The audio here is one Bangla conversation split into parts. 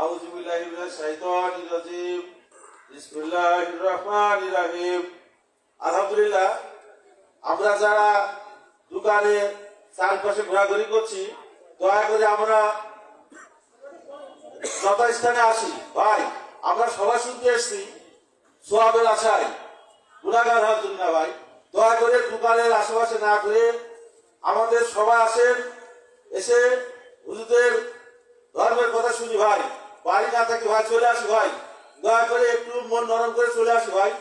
আউযু বিল্লাহি মিনাশ শাইতানির রাজিম। বিসমিল্লাহির রহমানির রহিম। আলহামদুলিল্লাহ, আমরা যারা দোকানে চারপাশে ঘোরাঘুরি করছি, দয়া করে আমরা যথাস্থানে আসি। ভাই, আমরা সবাই শুনতে এসছি সোয়াবের আশায়, গুনাহগার হওয়ার জন্য না। ভাই, দয়া করে দোকানের আশেপাশে না করে আমাদের সবাই আসেন, এসে হুজুরদের ধর্মের কথা শুনি। ভাই, বাড়ি না থাকি ভাই, চলে আসি ভাই, দয়া করে একটু মন নরম করে চলে আসি ভাই।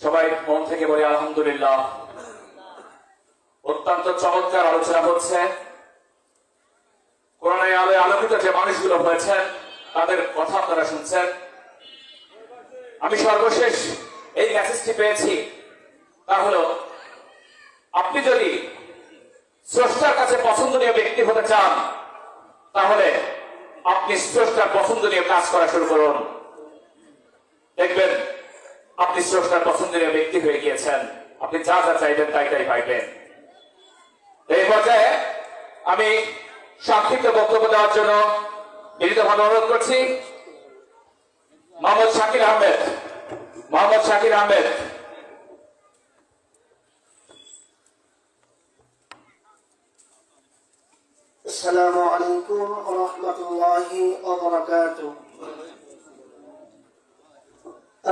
সবাই মন থেকে বলি আলহামদুলিল্লাহ। অত্যন্ত চমৎকার আলোচনা হচ্ছে। কোরআনের আলোয় আলোকিত যে মানুষগুলো হয়েছেন তাদের কথা আপনারা শুনছেন। আমি সর্বশেষ এই মেসেজটি পেয়েছি, তা হলো আপনি যদি স্রষ্টার কাছে পছন্দনীয় ব্যক্তি হতে চান, তাহলে আপনি স্রষ্টার পছন্দনীয় কাজ করা শুরু করুন। দেখবেন আপনি স্রষ্টার পছন্দনীয় ব্যক্তি হয়ে গিয়েছেন। আপনি যা যা চাইবেন তাই তাই পাইবেন। এই পর্যায়ে আমি সংক্ষিপ্ত বক্তব্য দেওয়ার জন্য বিনীতভাবে অনুরোধ করছি মোহাম্মদ শাকির আহমেদ। السلام عليكم ورحمة الله وبركاته.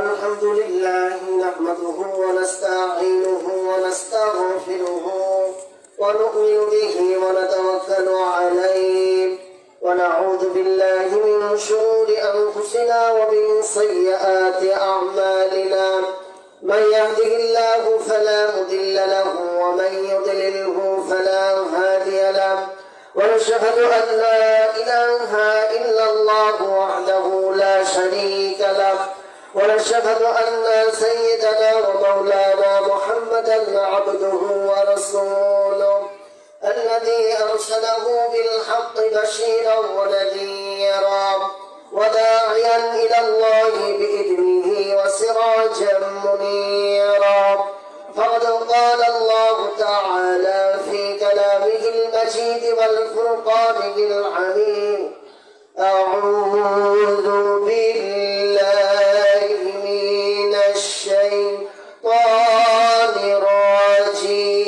الحمد لله نحمده ونستعينه ونستغفره ونؤمن به ونتوكل عليه ونعوذ بالله من شرور أنفسنا ومن سيئات أعمالنا. من يهده الله فلا مضل له ومن يضلله فلا هادي له. ونشهد أن لا إله إلا الله وحده لا شريك له. ونشهد أن سيدنا ومولانا محمدا عبده ورسوله الذي أرسله بالحق بشيرا ونذيرا وداعيا إلى الله بإذنه وسراجا منيرا. فقد قال الله تعالى في كلامه المجيد والفرقانه الحميد: أعوذ بالله من الشيطان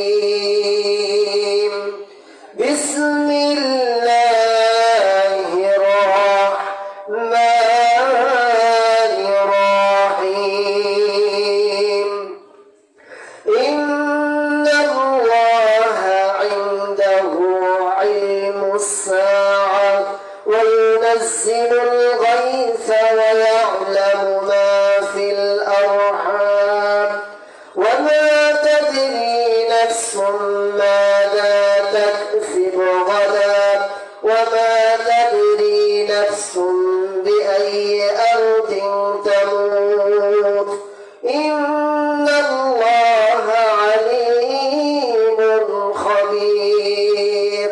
الرجيم. بسم الله الرحمن الرحيم. إن الله عنده علم الساعة وينزل الغيث ويعلم ما في الأرحام وما تدري نفس ماذا تكسب غدا وما تدري نفس بأي أرض تموت. إن الله عليم خبير.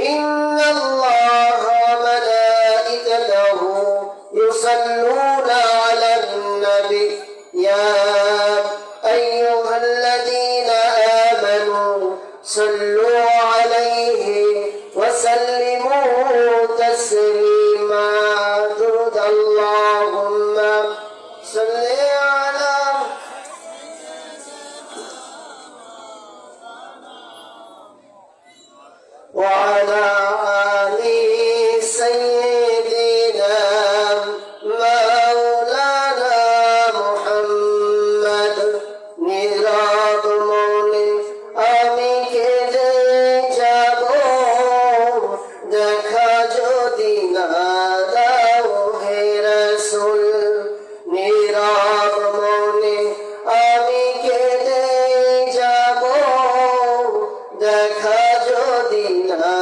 إن الله وملائكته يصلون على النبي يا أيها الذين آمنوا صلوا عليه وسلموا تسليما. درود اللهم صل على وعلى آل سيدنا مولانا محمد. নিরাদ মনে আমি কেঁদে যাব, দেখা যদি না দাও হে রাসূল। নিরাদ মনে আমি কেঁদে যাব, দেখা যদি না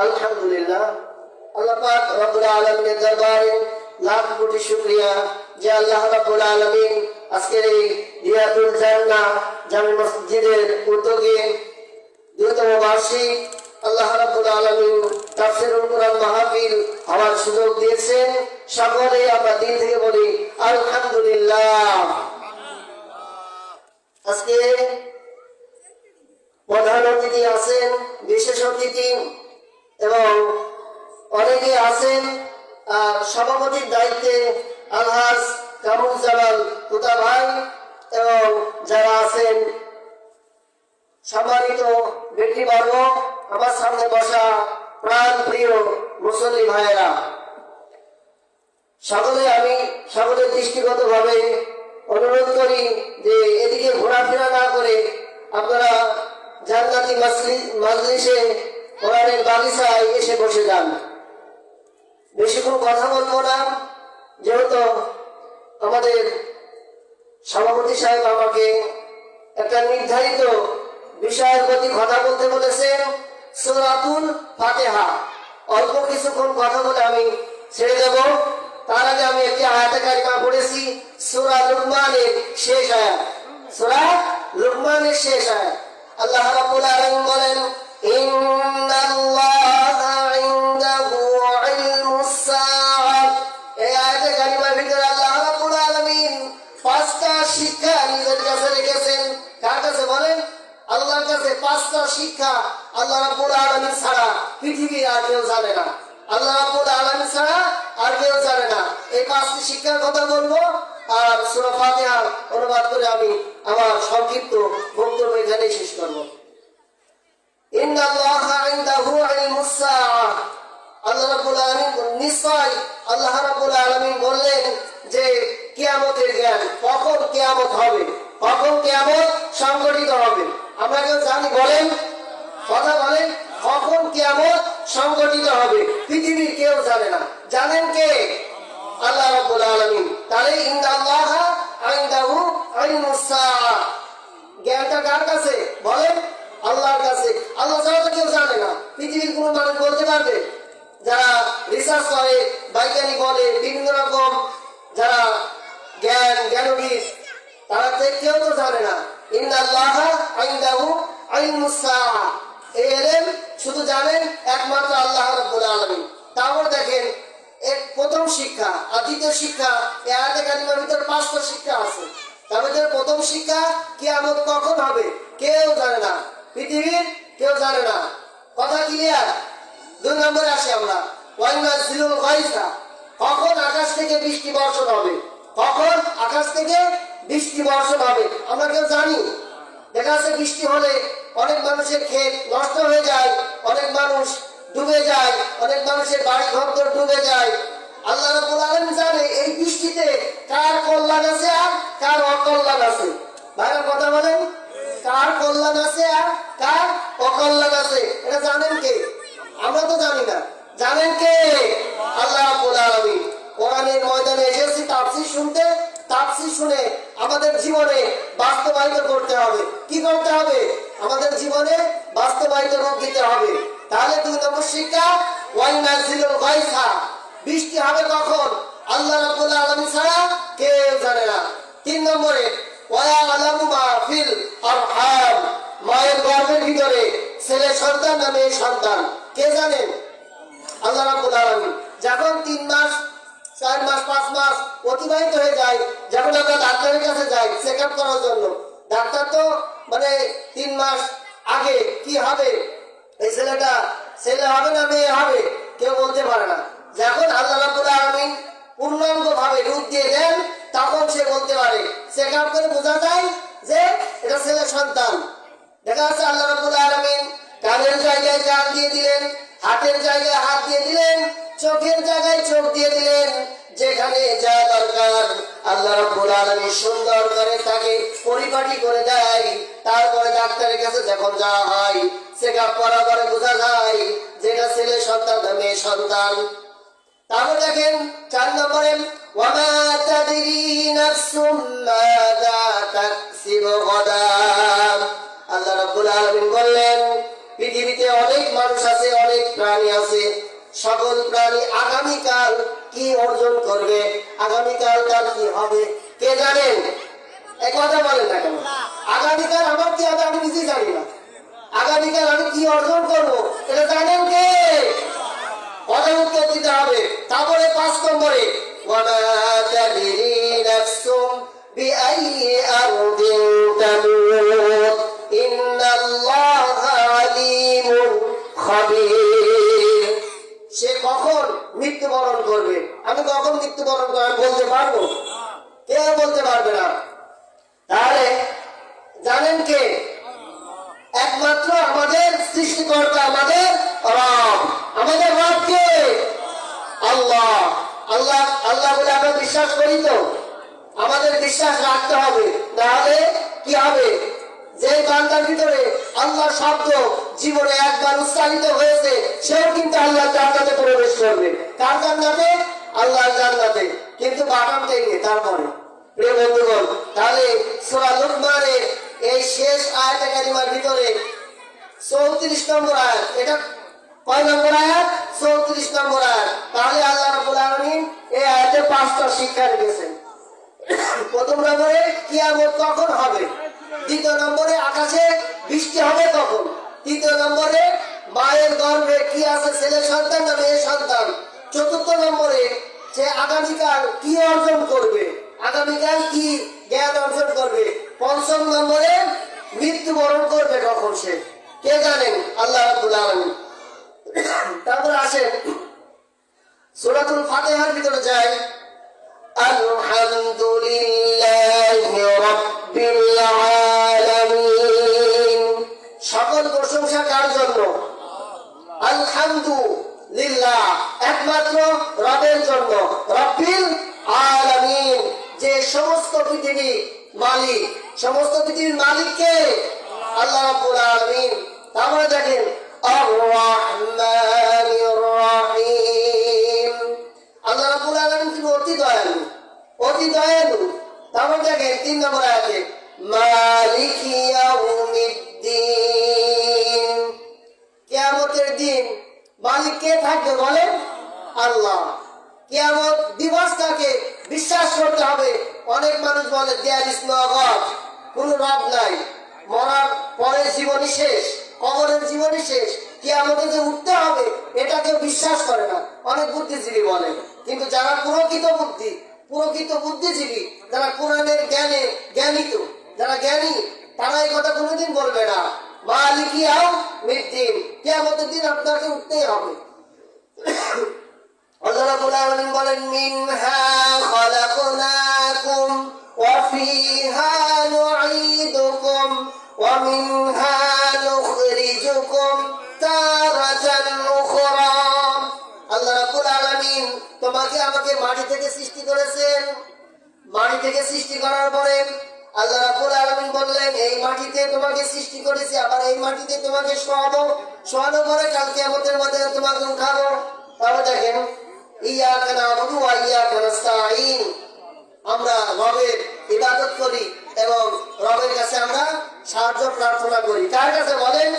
আলহামদুলিল্লাহ, আল্লাহ পাক রব্বুল আলামিনের দরবারে লাখ কোটি শুকরিয়া যে আল্লাহ রাব্বুল আলামিন আজকের এই রিয়াদুল জান্নাহ জামে মসজিদের উদ্যোগে 2তম বার্ষিক আল্লাহ রাব্বুল আলামিন তাফসীরুল কুরআন মাহফিল হওয়ার সুযোগ দিয়েছেন। সকলে আমরা দিল থেকে বলি আলহামদুলিল্লাহ। আজকে প্রধান অতিথি আছেন, বিশেষ অতিথি এবং অনেকে আছেন। সভাপতির দায়িত্বে আলহাজ কামরুজ্জামান তুতা ভাই এবং যারা আছেন সম্মানিত ব্যক্তিবর্গ, আমার সামনে বসা প্রাণ প্রিয় মুসল্লি ভাইয়েরা, আমি সকলের দৃষ্টিগত ভাবে অনুরোধ করি যে এদিকে ঘোরাফেরা না করে আপনারা জান্নাতি মাজলিসে কোরআনের বাগিচায় এসে বসে যান। বেশিক্ষণ কথা বলবো না, যেহেতু আমাদের সভাপতি সাহেব আমাকে একটা নির্ধারিত বিষয়ের প্রতি কথা বলতে বলেছেন, সূরাতুল ফাতিহা। অল্প কিছুক্ষণ কথা বলে আমি ছেড়ে দেব। তার আগে আমি একটি আয়াতে কারিমা পড়েছি, সূরা লুকমানের শেষ আয়াত। সূরা লুকমানের শেষ আয়াত আল্লাহ রাব্বুল আলামিন বলেন, ইন্নাল্লাহা ইনদাহু ইলমুস সাআহ। এই আয়াতে কারিমার ভিতরে আল্লাহ রাব্বুল আলামিন 5টা শিক্ষা নিজের কাছে রেখেছেন। কার কাছে বলেন? আল্লাহর কাছে 5টা শিক্ষা আল্লাহ রাব্বুল আলামিন ছাড়া পৃথিবীর আর কেউ জানে না। আল্লাহ রাব্বুল আলামিন ছাড়া আর কেউ জানে না। এই 5টি শিক্ষার কথা বলবো আর সূরা ফাতিহা অনুবাদ করে আমি আমার সংক্ষিপ্ত বক্তব্য এখানে শেষ করব। ইন্নাল্লাহা ইনদাহু ইলমুস সাআহ। আল্লাহ রাব্বুল আলামিন নিশ্চয় আল্লাহ রাব্বুল আলামিন বললেন যে কিয়ামতের জ্ঞান, কখন কিয়ামত হবে, কখন কিয়ামত সংঘটিত হবে। আমরা কেউ জানি? বলেন, কথা বলেন, কখন কিয়ামত সংঘটিত হবে পৃথিবীর কেউ জানে না। জানেন কে? আল্লাহ রাব্বুল আলামিন। তাহলে ইন্নাল্লাহা ইনদাহু ইলমুস সাআহ, জ্ঞানটা কার কাছে? বলেন, আল্লাহর কাছে। আল্লাহ ছাড়া তো কেউ জানে না। পৃথিবীর কোনো মানুষ বলতে পারবে? যারা রিসার্চ করে, বৈজ্ঞানিক বলে, বিভিন্ন রকম যারা জ্ঞানবিদ, তারা কেউ তো জানে না। ইন্নাল্লাহা ইনদাহু ইলমুস সাআহ, এই ইলম শুধু জানেন একমাত্র আল্লাহ রাব্বুল আলামিন। তারপর দেখেন প্রথম শিক্ষা আর দ্বিতীয় শিক্ষা, এই আয়াতে কারিমার ভিতরে 5টা শিক্ষা আছে। তার ভিতরে প্রথম শিক্ষা, কিয়ামত কখন হবে কেউ জানে না, পৃথিবীর কেউ জানে না। কথা ক্লিয়ার? 2 নম্বরে আসি আমরা, ওয়াইনাজিলুল গায়সা, কখন আকাশ থেকে বৃষ্টি বর্ষণ হবে, কখন আকাশ থেকে বৃষ্টি বর্ষণ হবে আমরা কেউ জানি? দেখা যাচ্ছে বৃষ্টি হলে অনেক মানুষের ক্ষেত নষ্ট হয়ে যায়, অনেক মানুষ ডুবে যায়, অনেক মানুষের বাড়ি ঘর ডুবে যায়। আল্লাহ রাব্বুল আলামিন জানে এই বৃষ্টিতে কার কল্যাণ আছে আর কার অকল্যাণ আছে। ভাইরা কথা বলেন, কার কল্যাণ আছে আর কার অকল্যাণ আছে, এটা জানেন কে? আমরা তো জানি না। জানেন কে? আল্লাহ রাব্বুল আলামিন। কোরআনের ময়দানে এসেছি তাফসীর শুনতে, তাফসীর শুনে আমাদের জীবনে বাস্তবায়িত করতে হবে। কি করতে হবে? আমাদের জীবনে বাস্তবায়িত রূপ দিতে হবে। তাহলে 2 নম্বর শিক্ষা, ওয়াইনাজিলুল গায়সা, বৃষ্টি হবে কখন আল্লাহ রাব্বুল আলামিন ছাড়া কেউ জানে না। 3 নম্বরে, ওয়ায়ালামু মা ফিল আরহাম, মায়ের গর্ভের ভিতরে ছেলে সন্তান না মেয়ে সন্তান কে জানেন? আল্লাহ রাব্বুল আলামিন। যখন 3 মাস 4 মাস 5 মাস অতিবাহিত হয়ে যায়, যখন আমরা ডাক্তারের কাছে যাই চেক আপ করার জন্য, ডাক্তার তো 3 মাস আগে কি হবে, এই ছেলেটা ছেলে হবে না মেয়ে হবে কেউ বলতে পারে না। যখন আল্লাহ রাব্বুল আলামিন পূর্ণাঙ্গ ভাবে রূপ দিয়ে দেন তখন সে বলতে পারে, চেক আপ করে বোঝা যায় যে এটা ছেলে সন্তান। দেখা যাচ্ছে আল্লাহ রাব্বুল আলামিন কানের জায়গায় কান দিয়ে দিলেন, হাতের জায়গায় হাত দিয়ে দিলেন, চোখের জায়গায় চোখ দিয়ে দিলেন। যেখানে যা দরকার আল্লাহ রাব্বুল আলামিন সুন্দর করে তাকে পরিপাটি করে দেয়। তারপরে ডাক্তারের কাছে যখন যাওয়া হয় চেকআপ করার পরে বোঝা যায় যে এটা ছেলে সন্তান না মেয়ে সন্তান। তারপর দেখেন 4 নম্বরে, ওয়ামা তাদরি নাফসুম মাযা তাকসিবু গাদা। আল্লাহ রাব্বুল আলামিন বললেন পৃথিবীতে অনেক মানুষ আছে, অনেক প্রাণী আছে, সকল প্রাণী আগামীকাল কি অর্জন করবে, আগামীকাল তার কি হবে কে জানেন? এক কথা বলেন না কেন? আগামীকাল আমার কি হবে আমি নিজেই জানি না। আগামীকাল আমি কি অর্জন করবো এটা জানেন কে? কথা উত্তর দিতে হবে। তারপরে 5 নম্বরে ওয়ামা তাদরি নাফসুম বিআইয়ি আরদিন তামুত ইন্নাল্লাহা আলিমুন খাবীর। সে কখন মৃত্যুবরণ করবে, আমি কখন মৃত্যুবরণ করব আমি বলতে পারবো? কেউ বলতে পারবে না। তাহলে জানেন কে? একমাত্র আমাদের সৃষ্টিকর্তা, আমাদের রব। আমাদের রব কে? আল্লাহ। আল্লাহ আল্লাহ বলে আমরা বিশ্বাস করি তো? আমাদের বিশ্বাস রাখতে হবে, তাহলে কি হবে? যে বান্দার ভিতরে আল্লাহ শব্দ জীবনে একবার উচ্চারিত হয়েছে সেও কিন্তু আল্লাহ জান্নাতে প্রবেশ করবে। কার জান্নাতে? আল্লাহর জান্নাতে। কিন্তু বাটাম দেয়নি তারপরে। প্রিয় বন্ধুগণ, তাহলে সূরা লুকমানের এই শেষ আয়াতে কারিমার ভিতরে 34 নম্বর আয়াত, এটা কয় নম্বর আয়াত? 34 নম্বর আয়াত। তাহলে আল্লাহ রাব্বুল আলামিন এই আয়াতে 5টা শিক্ষা রেখেছেন। প্রথম নম্বরে কিয়ামত কখন হবে, দ্বিতীয় নম্বরে আকাশে বৃষ্টি হবে কখন, তৃতীয় নম্বরে মায়ের গর্ভে কি আছে, ছেলে সন্তান না মেয়ে সন্তান, চতুর্থ নম্বরে সে আগামীকাল কি অর্জন করবে, আগামীকাল কি জ্ঞান অর্জন করবে, পঞ্চম নম্বরে মৃত্যুবরণ করবে কখন সে কে জানেন? আল্লাহ রাব্বুল আলামিন। তারপর আসেন সূরাতুল ফাতিহার ভিতরে যাই। আলহামদুলিল্লাহি রাব্বিল আলামিন। সকল প্রশংসা কার জন্য? আলহামদুলিল্লাহ, একমাত্র রবের জন্য। রব্বিল আলামিন, যে সমস্ত পৃথিবী মালিক, সমস্ত পৃথিবীর মালিক কে? আল্লাহ রাব্বুল আলামিন। তারপরে দেখেন আর রহমানির রহিম। আল্লাহ রাব্বুল আলামিন তিনি অতি দয়ালু, অতি দয়ালু। তারপর দেখেন 3 নম্বর আয়াতে মালিকি ইয়াউমিদ্দিন। কিয়ামতের দিন মালিক কে থাকবে বলেন? আল্লাহ। কিয়ামত দিবসটাকে বিশ্বাস করতে হবে। অনেক মানুষ বলে দেয়ার ইজ নো গড, কোন রব নাই, মরার পরে জীবনই শেষ, কবরের জীবনই শেষ, কিয়ামতে যে উঠতে হবে এটা কেউ বিশ্বাস করে না, অনেক বুদ্ধিজীবী বলে। কিন্তু যারা প্রকৃত বুদ্ধিজীবী, যারা কোরআনের জ্ঞানে জ্ঞানিত, যারা জ্ঞানী, তারা এই কথা কোনোদিন বলবে না মালিক ইয়াউমিদ্দিন, কিয়ামতের দিন আপনাকে উঠতেই হবে। আল্লাহ রাব্বুল আলামিন বলেন মিনহা খালাকনাকুম ওয়া ফিহা নুঈদুকুম ওয়া মিনহা নুখরিজুকুম তারাতান উখরা। আল্লাহ রাব্বুল আলামিন তোমাকে আমাকে মাটি থেকে সৃষ্টি করেছেন। মাটি থেকে সৃষ্টি করার পরে আল্লাহ রাব্বুল আলামিন বললেন এই মাটিতে তোমাকে সৃষ্টি করেছি, আবার এই মাটিতে তোমাকে শোয়ানোর পরে কাল কিয়ামতের মধ্যে তোমাকে উঠাবো। তাহলে দেখেন ইয়াকা না'বুদু ওয়া ইয়াকা নাস্তাঈন, আমরা রবের ইবাদত করি এবং রবের কাছে আমরা সাহায্য প্রার্থনা করি। কার কাছে বলেন?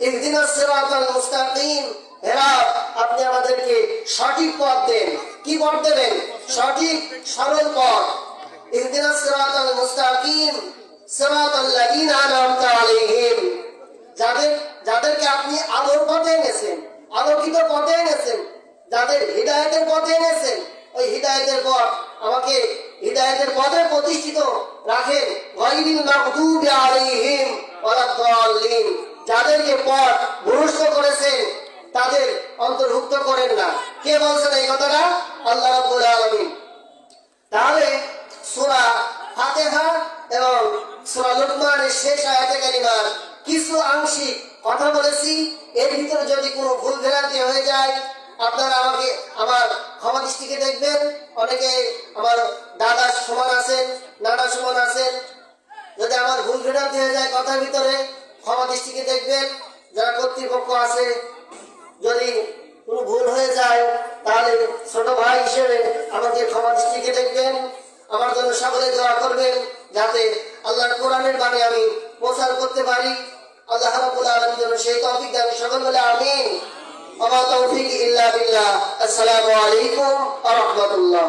ইহদিনাস সিরাতাল মুস্তাকিম। হে রব, আপনি আমাদেরকে সঠিক পথ দেন। কি পথ দেবেন? সঠিক সরল পথ। ইহদিনাস সিরাতাল মুস্তাকিম সিরাতাল লাযিনা আন'আমতা আলাইহিম। যাদেরকে আপনি আলোর পথে এনেছেন, আলোকিত পথে এনেছেন, যাদের হিদায়াতের পথে এনেছেন, ওই হিদায়াতের পথ আমাকে হিদায়াতের পথে প্রতিষ্ঠিত রাখেন। গায়রিল মাগদুবি আলাইহিম ওয়ালাদ-দাল্লিন, যাদেরকে পথ ভ্রষ্ট করেছেন তাদের অন্তর্ভুক্ত করেন না। কে বলছেন এই কথাটা? আল্লাহ রাব্বুল আলামিন। তাহলে সূরা ফাতিহা এবং সূরা লুকমানের শেষ আয়াতে কারিমার কিছু আংশিক কথা বলেছি। এর ভিতরে যদি কোনো ভুল ভ্রান্তি হয়ে যায় আপনারা আমাকে আমার ক্ষমা দৃষ্টিকে দেখবেন। অনেকে আমার দাদা সমান আছেন, নানা সমান আছেন, যদি আমার ভুল ভ্রান্তি হয়ে যায় কথার ভিতরে ক্ষমা দৃষ্টিকে দেখবেন। যারা কর্তৃপক্ষ আছে যদি কোনো ভুল হয়ে যায় তাহলে ছোট ভাই হিসেবে আমাকে ক্ষমা দৃষ্টিকে দেখবেন। আমার জন্য সকলে দোয়া করবেন যাতে আল্লাহর কোরআনের বাণী আমি প্রচার করতে পারি। আল্লাহ রাব্বুল আলামিন যেন সেই তৌফিক দেন। সকল বলে আমিন। ওয়া মা তৌফিক ইল্লা বিল্লাহ। আসসালামু আলাইকুম ওয়া রাহমাতুল্লাহ।